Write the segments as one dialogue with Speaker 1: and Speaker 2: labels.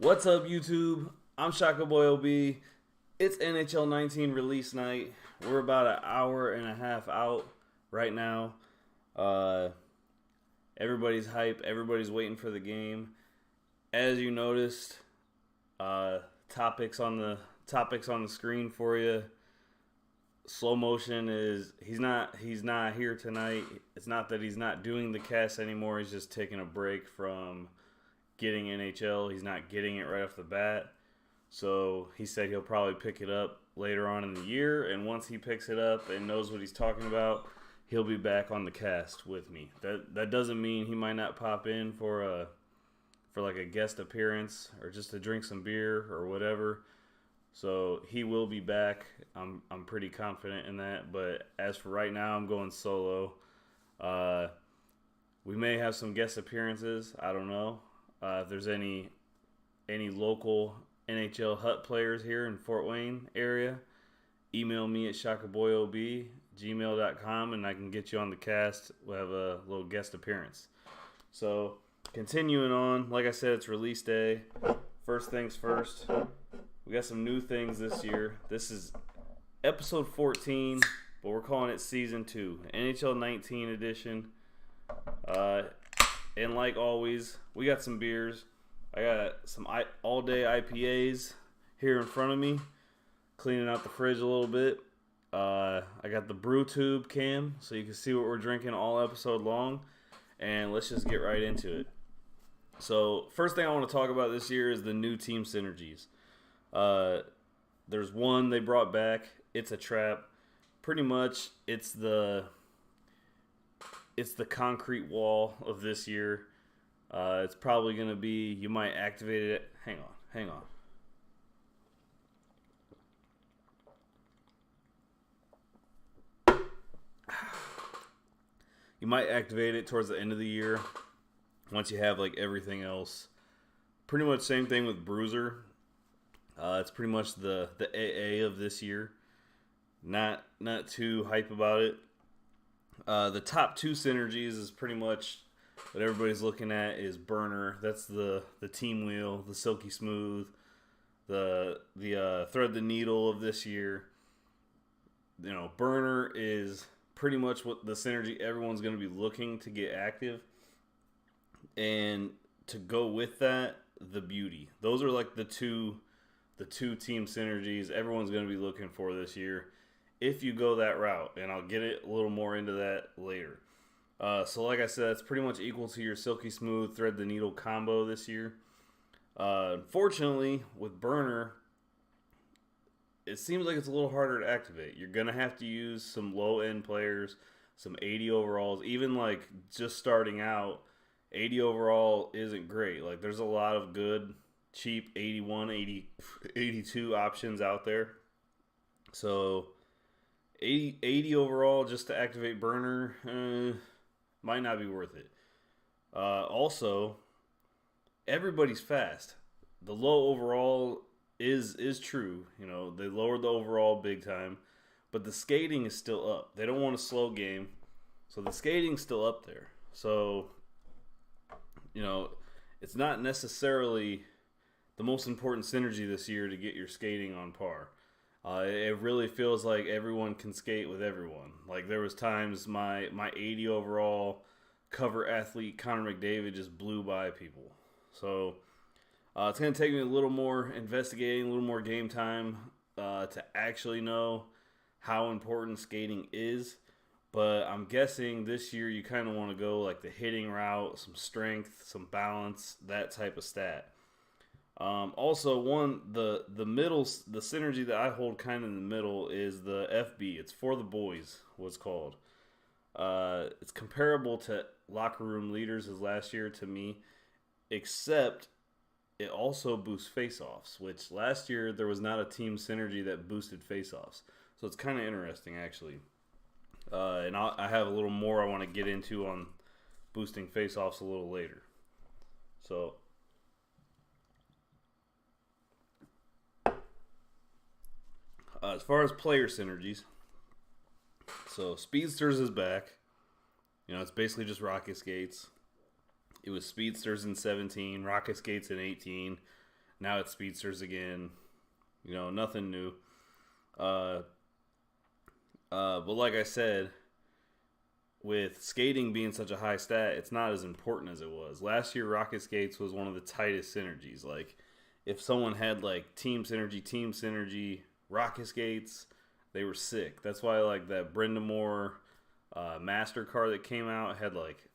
Speaker 1: What's up, YouTube? I'm Shaka Boy OB. It's NHL 19 release night. We're about an hour and a half out right now. Everybody's hype. Everybody's waiting for the game. As you noticed, topics on the screen for you. Slow motion is he's not here tonight. It's not that he's not doing the cast anymore. He's just taking a break from getting NHL. He's not getting it right off the bat. So he said he'll probably pick it up later on in the year, and once he picks it up and knows what he's talking about, he'll be back on the cast with me. That doesn't mean he might not pop in for like a guest appearance or just to drink some beer or whatever. So he will be back. I'm pretty confident in that, but as for right now, I'm going solo. We may have some guest appearances. I don't know. If there's any local NHL Hut players here in Fort Wayne area, email me at shakaboyob@gmail.com and I can get you on the cast. We'll have a little guest appearance. So continuing on, like I said, it's release day. First things first, we got some new things this year. This is episode 14, but we're calling it season 2, NHL 19 edition. And like always, we got some beers. I got some all-day IPAs here in front of me, cleaning out the fridge a little bit. I got the brew tube cam, so you can see what we're drinking all episode long. And let's just get right into it. So, first thing I want to talk about this year is the new team synergies. There's one they brought back. It's a trap. Pretty much, it's the concrete wall of this year. It's probably going to be, you might activate it. Hang on. You might activate it towards the end of the year once you have like everything else. Pretty much same thing with Bruiser. It's pretty much the AA of this year. Not too hype about it. The top 2 synergies is pretty much what everybody's looking at is Burner. That's the team wheel, the silky smooth, the thread the needle of this year. You know, Burner is pretty much what the synergy everyone's going to be looking to get active. And to go with that, the beauty. Those are like the two team synergies everyone's going to be looking for this year if you go that route, and I'll get it a little more into that later. So like I said, it's pretty much equal to your silky smooth thread the needle combo this year. Unfortunately, with Burner, it seems like it's a little harder to activate. You're going to have to use some low-end players, some 80 overalls. Even like just starting out, 80 overall isn't great. Like there's a lot of good, cheap 81, 80, 82 options out there. So 80 overall just to activate Burner might not be worth it. Also, everybody's fast. The low overall is true. You know, they lowered the overall big time, but the skating is still up. They don't want a slow game, so the skating's still up there. So, you know, it's not necessarily the most important synergy this year to get your skating on par. It really feels like everyone can skate with everyone. Like there was times my 80 overall cover athlete Connor McDavid just blew by people. So it's going to take me a little more investigating, a little more game time to actually know how important skating is. But I'm guessing this year you kind of want to go like the hitting route, some strength, some balance, that type of stat. Also, the synergy that I hold kind of in the middle is the FB. It's for the boys, what's called. It's comparable to locker room leaders as last year to me, except it also boosts face-offs, which last year there was not a team synergy that boosted face-offs. So it's kind of interesting, actually. And I have a little more I want to get into on boosting face-offs a little later. So as far as player synergies, so Speedsters is back. You know, it's basically just rocket skates. It was Speedsters in 17, rocket skates in 18. Now it's speedsters again. Nothing new. But like I said, with skating being such a high stat, it's not as important as it was. Last year, Rocket Skates was one of the tightest synergies. Like, if someone had, like, Team Synergy, Rocket Skates, they were sick. That's why, like, that Brenda Moore Master card that came out had, like,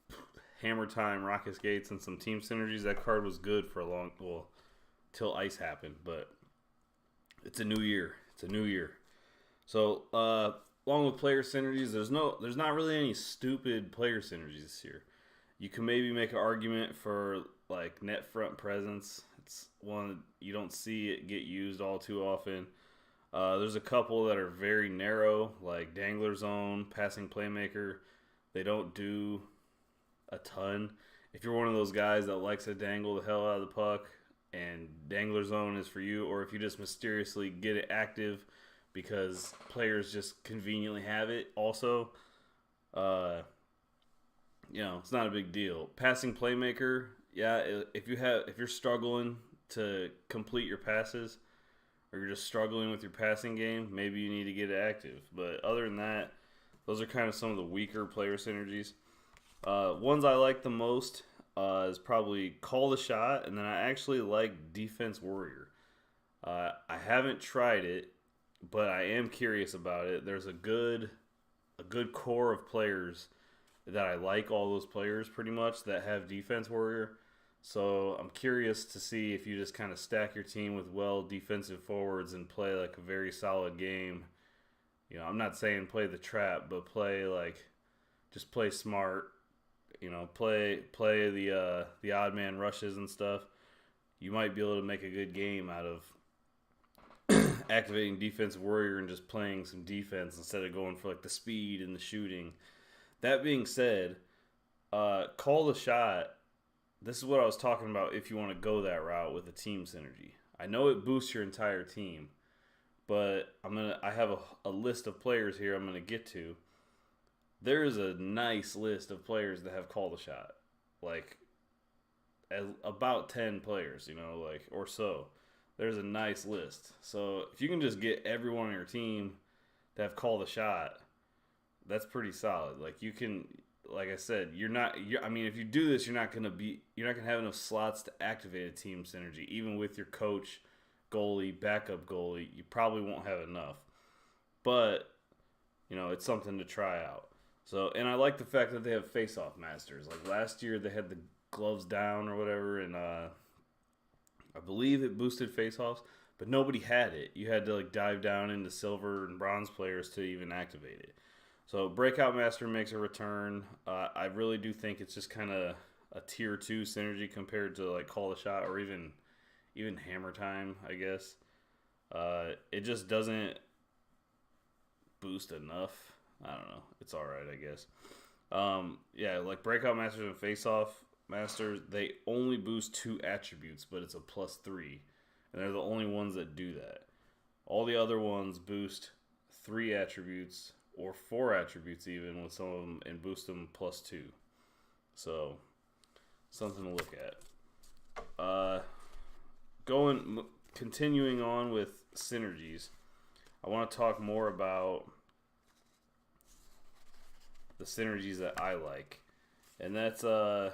Speaker 1: Hammer Time, Rocket Skates, and some Team Synergies. That card was good for till Ice happened. But it's a new year. So, along with player synergies, there's not really any stupid player synergies this year. You can maybe make an argument for like net front presence. It's one you don't see it get used all too often. There's a couple that are very narrow, like Dangler Zone, Passing Playmaker. They don't do a ton. If you're one of those guys that likes to dangle the hell out of the puck and Dangler Zone is for you, or if you just mysteriously get it active because players just conveniently have it also, it's not a big deal. Passing Playmaker, yeah, if you're struggling to complete your passes or you're just struggling with your passing game, maybe you need to get it active. But other than that, those are kind of some of the weaker player synergies. Ones I like the most is probably Call the Shot, and then I actually like Defense Warrior. I haven't tried it, but I am curious about it. There's a good core of players that I like, all those players pretty much that have Defense Warrior. So I'm curious to see if you just kind of stack your team with defensive forwards and play like a very solid game. I'm not saying play the trap, but play smart. Play the odd man rushes and stuff. You might be able to make a good game out of activating Defensive Warrior and just playing some defense instead of going for like the speed and the shooting. That being said, Call the Shot. This is what I was talking about if you want to go that route with a team synergy. I know it boosts your entire team, but I have a list of players here I'm gonna get to. There is a nice list of players that have Call the Shot, like about 10 players, or so. There's a nice list. So if you can just get everyone on your team to have Call the Shot, that's pretty solid. Like you can, like I said, if you do this, you're not gonna have enough slots to activate a team synergy. Even with your coach, goalie, backup goalie, you probably won't have enough. But it's something to try out. So, and I like the fact that they have face-off masters. Like last year, they had the gloves down or whatever, and I believe it boosted face-offs, but nobody had it. You had to like dive down into silver and bronze players to even activate it. So Breakout Master makes a return. I really do think it's just kind of a tier 2 synergy compared to like Call the Shot or even Hammer Time, I guess. It just doesn't boost enough. I don't know. It's alright, I guess. Like Breakout Masters and Face-Off Masters, they only boost 2 attributes, but it's a +3. And they're the only ones that do that. All the other ones boost 3 attributes, or 4 attributes even, with some of them, and boost them +2. So, something to look at. Continuing on with synergies, I want to talk more about the synergies that I like. And that's, like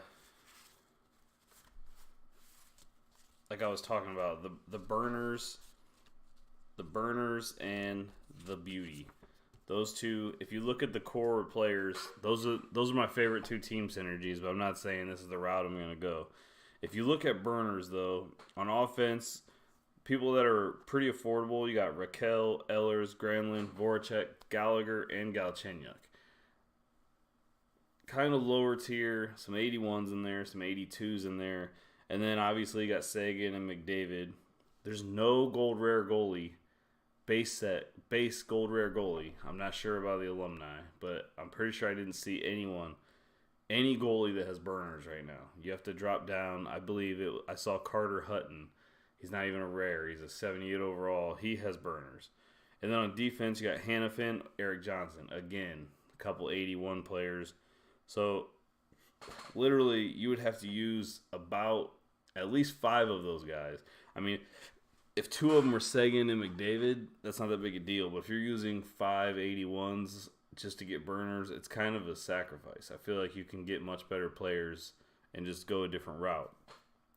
Speaker 1: I was talking about, the burners and the beauty. Those two, if you look at the core players, those are my favorite 2 team synergies, but I'm not saying this is the route I'm going to go. If you look at burners, though, on offense, people that are pretty affordable, you got Raquel, Ehlers, Granlund, Voracek, Gallagher, and Galchenyuk. Kind of lower tier, some 81s in there, some 82s in there. And then obviously you got Sagan and McDavid. There's no gold rare goalie, base gold rare goalie. I'm not sure about the alumni, but I'm pretty sure I didn't see any goalie that has burners right now. You have to drop down. I saw Carter Hutton. He's not even a rare. He's a 78 overall. He has burners. And then on defense, you got Hannafin, Eric Johnson. Again, a couple 81 players. So, literally, you would have to use about at least 5 of those guys. I mean, if 2 of them are Seguin and McDavid, that's not that big a deal. But if you're using 5 81s just to get burners, it's kind of a sacrifice. I feel like you can get much better players and just go a different route.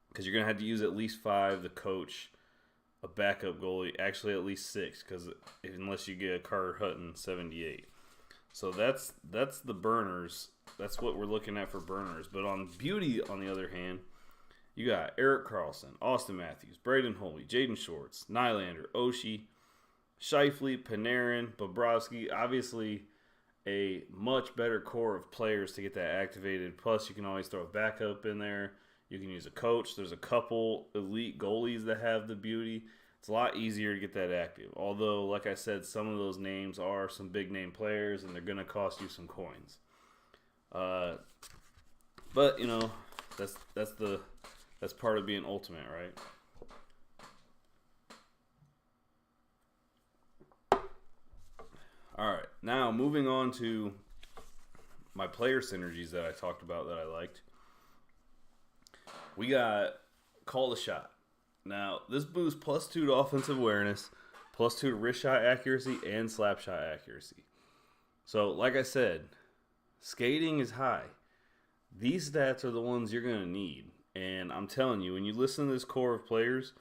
Speaker 1: Because you're going to have to use at least 5, the coach, a backup goalie, actually at least 6, because unless you get a Carter Hutton 78. So that's the burners. That's what we're looking at for burners. But on beauty, on the other hand, you got Erik Karlsson, Austin Matthews, Braden Holtby, Jaden Schwartz, Nylander, Oshie, Scheifele, Panarin, Bobrovsky. Obviously, a much better core of players to get that activated. Plus, you can always throw a backup in there. You can use a coach. There's a couple elite goalies that have the beauty. It's a lot easier to get that active. Although, like I said, some of those names are some big name players, and they're going to cost you some coins. But you know, that's part of being ultimate, right? All right, now moving on to my player synergies that I talked about that I liked. We got Call the Shot. Now, this boosts +2 to offensive awareness, +2 to wrist shot accuracy, and slap shot accuracy. So, like I said, skating is high. These stats are the ones you're going to need. And I'm telling you, when you listen to this core of players,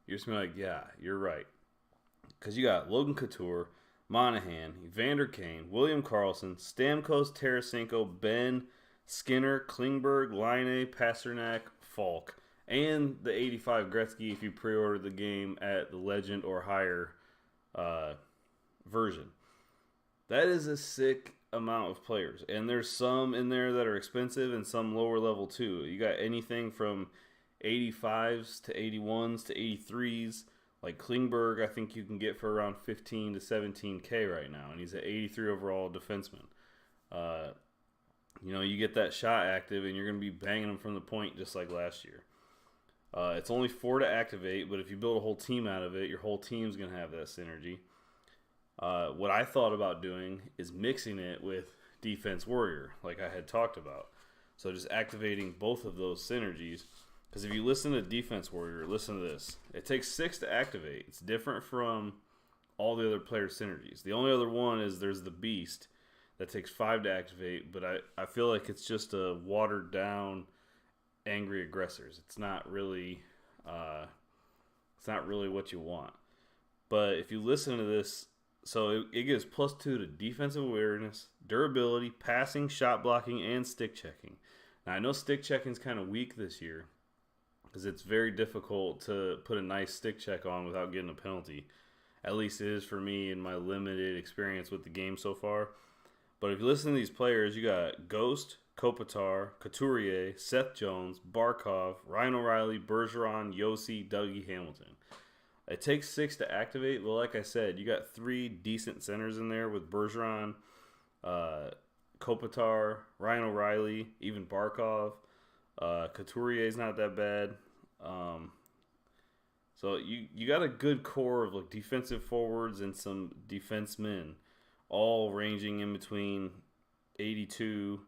Speaker 1: you're just going to be like, yeah, you're right. Because you got Logan Couture, Monahan, Evander Kane, William Karlsson, Stamkos, Tarasenko, Ben, Skinner, Klingberg, Laine, Pasternak, Falk, and the 85 Gretzky if you pre-order the game at the Legend or higher version. That is a sick amount of players. And there's some in there that are expensive and some lower level too. You got anything from 85s to 81s to 83s. Like Klingberg, I think you can get for around 15 to 17K right now. And he's an 83 overall defenseman. You know, you get that shot active and you're going to be banging them from the point just like last year. It's only 4 to activate, but if you build a whole team out of it, your whole team's going to have that synergy. What I thought about doing is mixing it with Defense Warrior, like I had talked about. So just activating both of those synergies. Because if you listen to Defense Warrior, listen to this. It takes 6 to activate. It's different from all the other player synergies. The only other one is there's the Beast that takes 5 to activate, but I feel like it's just a watered down angry aggressors. It's not really what you want. But if you listen to this, so it gives +2 to defensive awareness, durability, passing, shot blocking, and stick checking. Now I know stick checking is kind of weak this year because it's very difficult to put a nice stick check on without getting a penalty. At least it is for me in my limited experience with the game so far. But if you listen to these players, you got Ghost, Kopitar, Couturier, Seth Jones, Barkov, Ryan O'Reilly, Bergeron, Yossi, Dougie Hamilton. It takes 6 to activate, but like I said, you got 3 decent centers in there with Bergeron, Kopitar, Ryan O'Reilly, even Barkov. Couturier is not that bad. So you got a good core of like defensive forwards and some defensemen, all ranging in between 82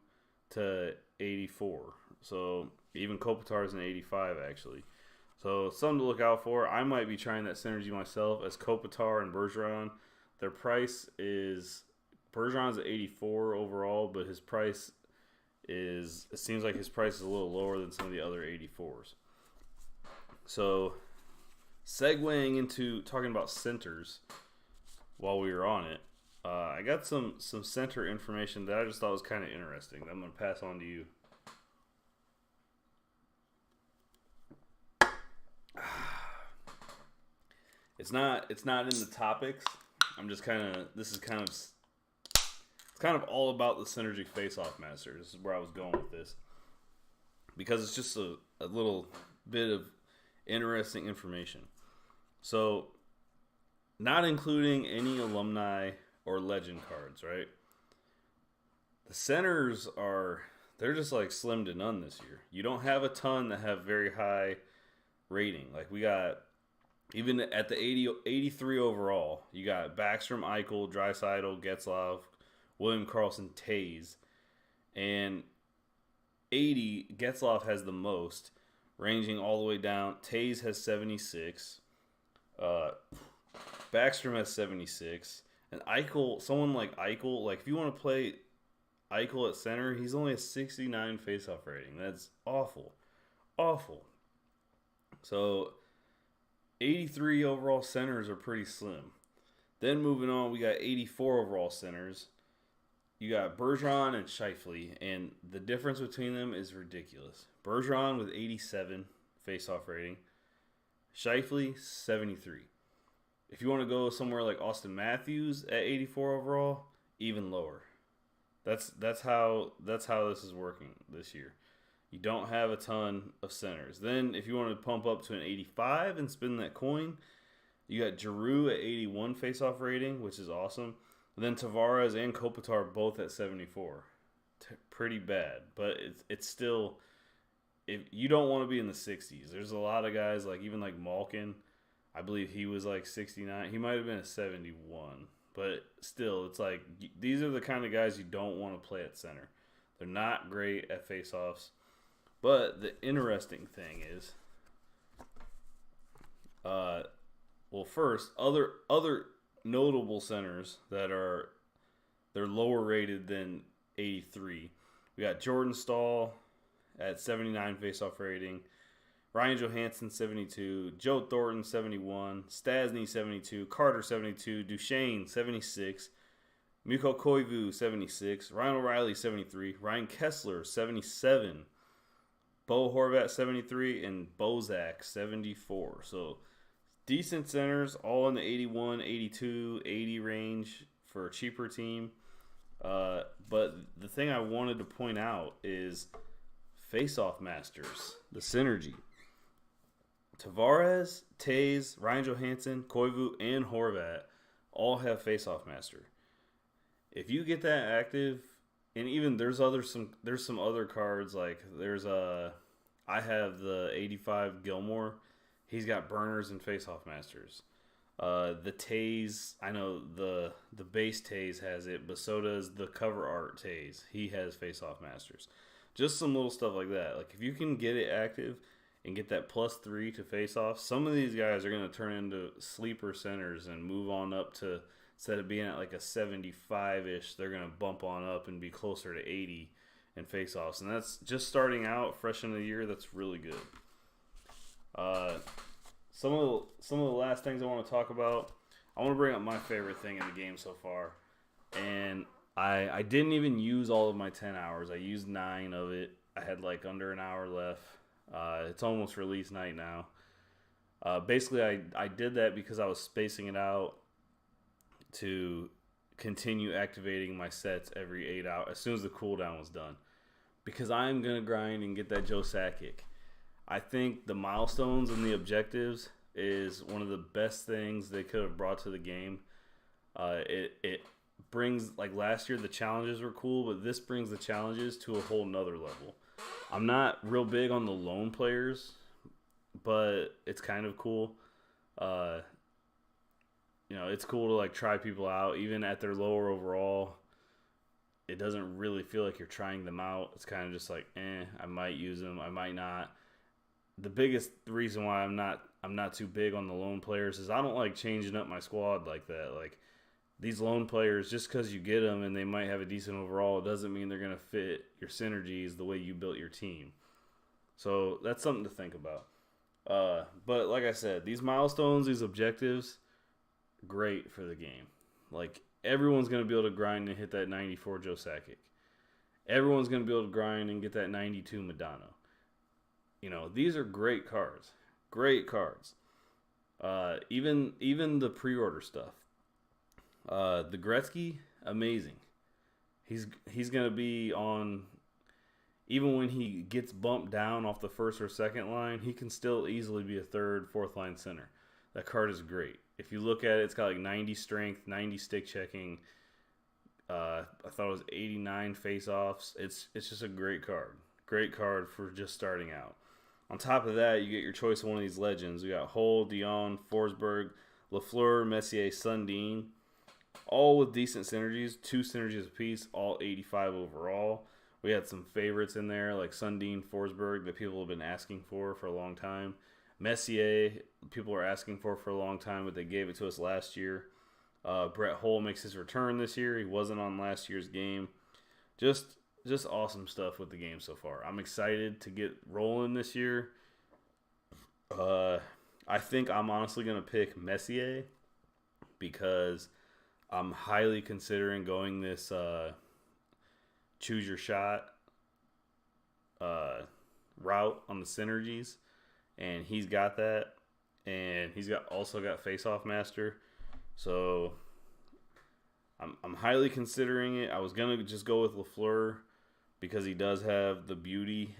Speaker 1: to 84. So even Kopitar is an 85 actually. So something to look out for. I might be trying that synergy myself as Kopitar and Bergeron. Their price is Bergeron's at 84 overall, but his price is, it seems like his price is a little lower than some of the other 84s. So segueing into talking about centers while we were on it, I got some center information that I just thought was kind of interesting that I'm going to pass on to you. It's not in the topics. I'm just it's kind of all about the Synergy Face-Off Master. This is where I was going with this. Because it's just a little bit of interesting information. So, not including any alumni or legend cards, right? The centers they're just like slim to none this year. You don't have a ton that have very high rating. Like we got, even at the 83 overall, you got Backstrom, Eichel, Draisaitl, Getzlaf, William Karlsson, Taze. And 80, Getzlaf has the most, ranging all the way down. Tays has 76. Uh, Backstrom has 76. And Eichel, someone like Eichel, like if you want to play Eichel at center, he's only a 69 faceoff rating. That's awful. Awful. So 83 overall centers are pretty slim. Then moving on, we got 84 overall centers. You got Bergeron and Scheifele, and the difference between them is ridiculous. Bergeron with 87 faceoff rating. Scheifele, 73. If you want to go somewhere like Austin Matthews at 84 overall, even lower. That's how this is working this year. You don't have a ton of centers. Then if you want to pump up to an 85 and spin that coin, you got Giroux at 81 faceoff rating, which is awesome. Then Tavares and Kopitar both at 74. Pretty bad, but it's still, if you don't want to be in the 60s. There's a lot of guys like even like Malkin. I believe he was like 69. He might have been a 71, but still, it's like these are the kind of guys you don't want to play at center. They're not great at faceoffs. But the interesting thing is, well, first, other notable centers that they're lower rated than 83. We got Jordan Staal at 79 faceoff rating, Ryan Johansson 72, Joe Thornton 71, Stasny 72, Carter 72, Duchesne 76, Mikko Koivu 76, Ryan O'Reilly 73, Ryan Kessler 77, Bo Horvat 73, and Bozak 74. So decent centers, all in the 81, 82, 80 range for a cheaper team. But the thing I wanted to point out is face-off masters, the synergy. Tavares, Tays, Ryan Johansson, Koivu, and Horvat all have face-off master. If you get that active, and even there's some other cards like I have the 85 Gilmore. He's got burners and face-off masters. The Tays, I know the base Tays has it, but so does the cover art Tays. He has face-off masters. Just some little stuff like that. Like if you can get it active and get that +3 to face-off, some of these guys are going to turn into sleeper centers and move on up to, instead of being at like a 75-ish, they're going to bump on up and be closer to 80 in face-offs. And that's just starting out, fresh in the year, that's really good. Some of the last things I want to talk about, I want to bring up my favorite thing in the game so far. And I didn't even use all of my 10 hours. I used 9 of it. I had like under an hour left. It's almost release night now. Basically, I did that because I was spacing it out to continue activating my sets every 8 hours as soon as the cooldown was done. Because I'm going to grind and get that Joe Sakic. I think the milestones and the objectives is one of the best things they could have brought to the game. It brings, like last year the challenges were cool, but this brings the challenges to a whole nother level. I'm not real big on the lone players, but it's kind of cool. It's cool to like try people out even at their lower overall. It doesn't really feel like you're trying them out. It's kind of just like, I might use them, I might not. The biggest reason why I'm not too big on the lone players is I don't like changing up my squad like that. Like these lone players, just because you get them and they might have a decent overall, it doesn't mean they're going to fit your synergies the way you built your team. So that's something to think about. But like I said, these milestones, these objectives, great for the game. Like everyone's going to be able to grind and hit that 94 Joe Sakic. Everyone's going to be able to grind and get that 92 Modano. These are great cards. Great cards. Even the pre-order stuff. The Gretzky, amazing. He's going to be on, even when he gets bumped down off the first or second line, he can still easily be a third, fourth line center. That card is great. If you look at it, it's got like 90 strength, 90 stick checking. I thought it was 89 face-offs. It's just a great card. Great card for just starting out. On top of that, you get your choice of one of these legends. We got Hull, Dion, Forsberg, Lafleur, Messier, Sundin, all with decent synergies. 2 synergies apiece, all 85 overall. We had some favorites in there like Sundin Forsberg that people have been asking for a long time. Messier, people are asking for a long time, but they gave it to us last year. Brett Hull makes his return this year. He wasn't on last year's game. Just awesome stuff with the game so far. I'm excited to get rolling this year. I think I'm honestly going to pick Messier because I'm highly considering going this choose your shot route on the synergies, and he's got that, and he's also got face-off master. So I'm highly considering it. I was gonna just go with Lafleur because he does have the beauty,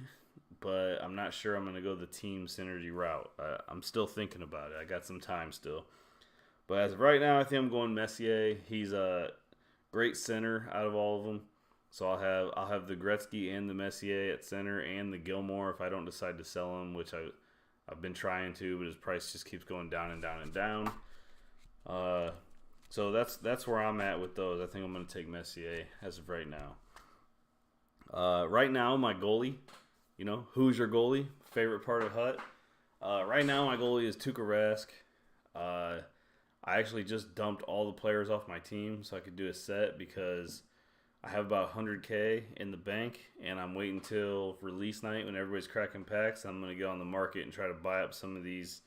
Speaker 1: but I'm not sure I'm gonna go the team synergy route. I'm still thinking about it. I got some time still, but as of right now, I think I'm going Messier. He's a great center out of all of them. So I'll have the Gretzky and the Messier at center, and the Gilmore if I don't decide to sell him, which I've been trying to, but his price just keeps going down and down and down. So that's where I'm at with those. I think I'm going to take Messier as of right now. Right now, my goalie, who's your goalie? Favorite part of Hut? Right now, my goalie is Tuukka Rask. I actually just dumped all the players off my team so I could do a set because I have about 100K in the bank, and I'm waiting till release night when everybody's cracking packs. I'm going to get on the market and try to buy up some of these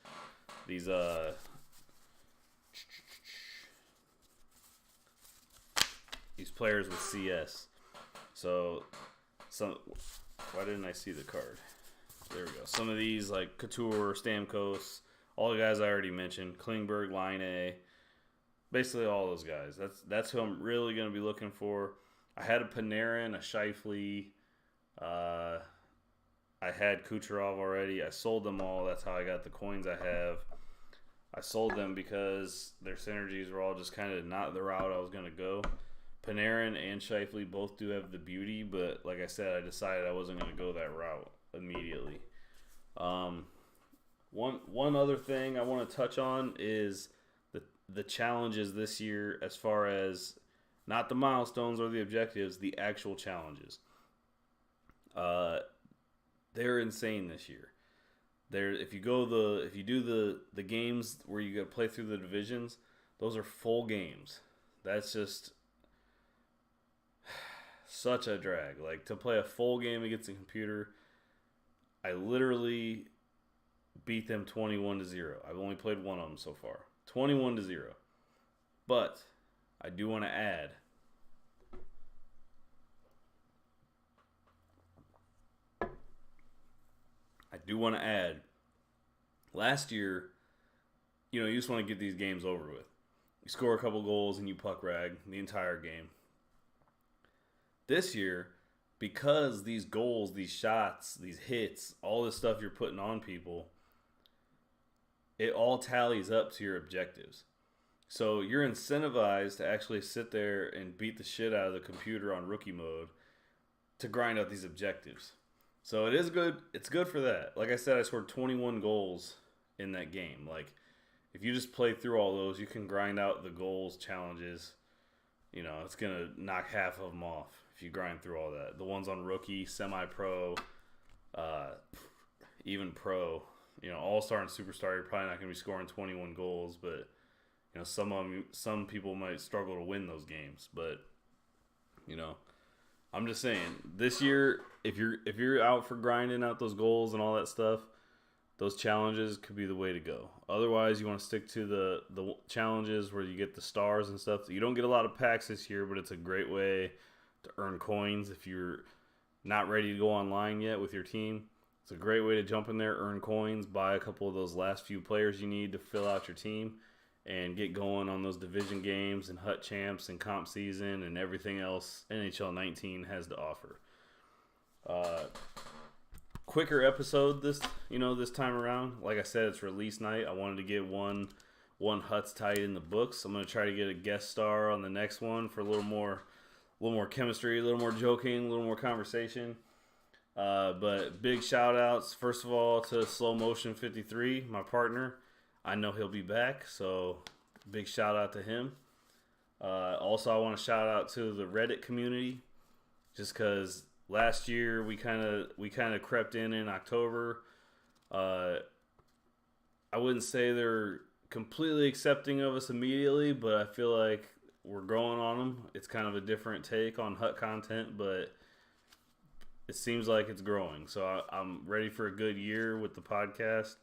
Speaker 1: players with CS. So, why didn't I see the card? There we go. Some of these like Couture, Stamkos, all the guys I already mentioned, Klingberg, Line, basically all those guys. That's who I'm really going to be looking for. I had a Panarin, a Scheifele. I had Kucherov already. I sold them all. That's how I got the coins I have. I sold them because their synergies were all just kind of not the route I was going to go. Panarin and Scheifele both do have the beauty, but like I said, I decided I wasn't going to go that route immediately. One other thing I want to touch on is the challenges this year as far as not the milestones or the objectives, the actual challenges. They're insane this year. If you do the games where you got to play through the divisions, those are full games. That's just such a drag. Like to play a full game against a computer, I literally beat them 21-0. I've only played one of them so far. 21-0. But I do want to add last year, you just want to get these games over with. You score a couple goals and you puck rag the entire game. This year, because these goals, these shots, these hits, all this stuff you're putting on people, it all tallies up to your objectives. So you're incentivized to actually sit there and beat the shit out of the computer on rookie mode to grind out these objectives. So it is good. It's good for that. Like I said, I scored 21 goals in that game. Like, if you just play through all those, you can grind out the goals, challenges. It's going to knock half of them off if you grind through all that. The ones on rookie, semi-pro, even pro. All-star and superstar, you're probably not going to be scoring 21 goals, but some people might struggle to win those games. But I'm just saying, this year, if you're out for grinding out those goals and all that stuff, those challenges could be the way to go. Otherwise, you want to stick to the challenges where you get the stars and stuff. You don't get a lot of packs this year, but it's a great way to earn coins if you're not ready to go online yet with your team. It's a great way to jump in there, earn coins, buy a couple of those last few players you need to fill out your team, and get going on those division games and Hut Champs and comp season and everything else NHL 19 has to offer. Quicker episode this time around. Like I said, it's release night. I wanted to get one Huts tied in the books. I'm going to try to get a guest star on the next one for a little more chemistry, a little more joking, a little more conversation. But big shout outs, first of all, to Slow Motion 53, my partner. I know he'll be back, so big shout out to him. Also, I want to shout out to the Reddit community, just because Last year we kind of crept in October. I wouldn't say they're completely accepting of us immediately, but I feel like we're growing on them. It's kind of a different take on Hut content, but it seems like it's growing. So I'm ready for a good year with the podcast.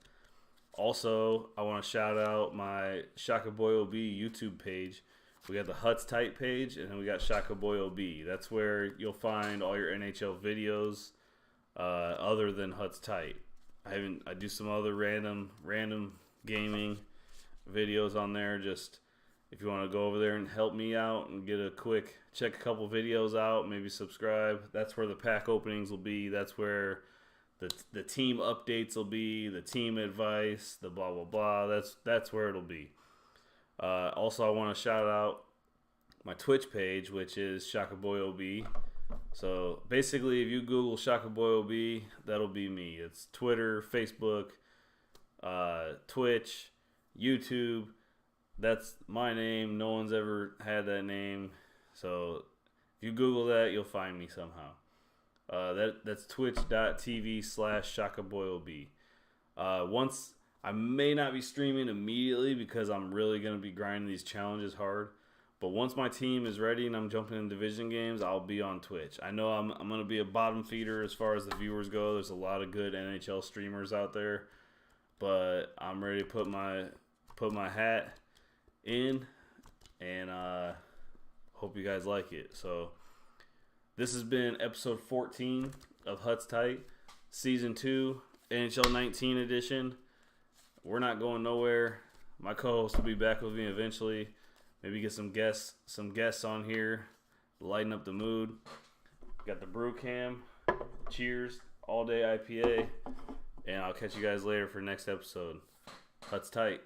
Speaker 1: Also, I want to shout out my Shaka Boy OB YouTube page. We got the Huts Tight page, and then we got Shaka Boy OB. That's where you'll find all your NHL videos other than Huts Tight. I do some other random gaming videos on there. Just if you want to go over there and help me out and get a quick check a couple videos out, maybe subscribe. That's where the pack openings will be. That's where the team updates will be, the team advice, the blah blah blah. That's where it'll be. Also, I want to shout out my Twitch page, which is Shaka Boy OB. So basically, if you Google Shaka Boy OB, that'll be me. It's Twitter, Facebook, Twitch, YouTube. That's my name. No one's ever had that name. So if you Google that, you'll find me somehow. That's twitch.tv/ShakaBoyOB. Once I may not be streaming immediately because I'm really going to be grinding these challenges hard. But once my team is ready and I'm jumping in division games, I'll be on Twitch. I know I'm going to be a bottom feeder as far as the viewers go. There's a lot of good NHL streamers out there. But I'm ready to put my hat in, and hope you guys like it. So this has been episode 14 of Huts Tight, season 2, NHL 19 edition. We're not going nowhere. My co-host will be back with me eventually. Maybe get some guests on here, lighten up the mood. Got the brew cam. Cheers, all day IPA, and I'll catch you guys later for next episode. Huts Tight.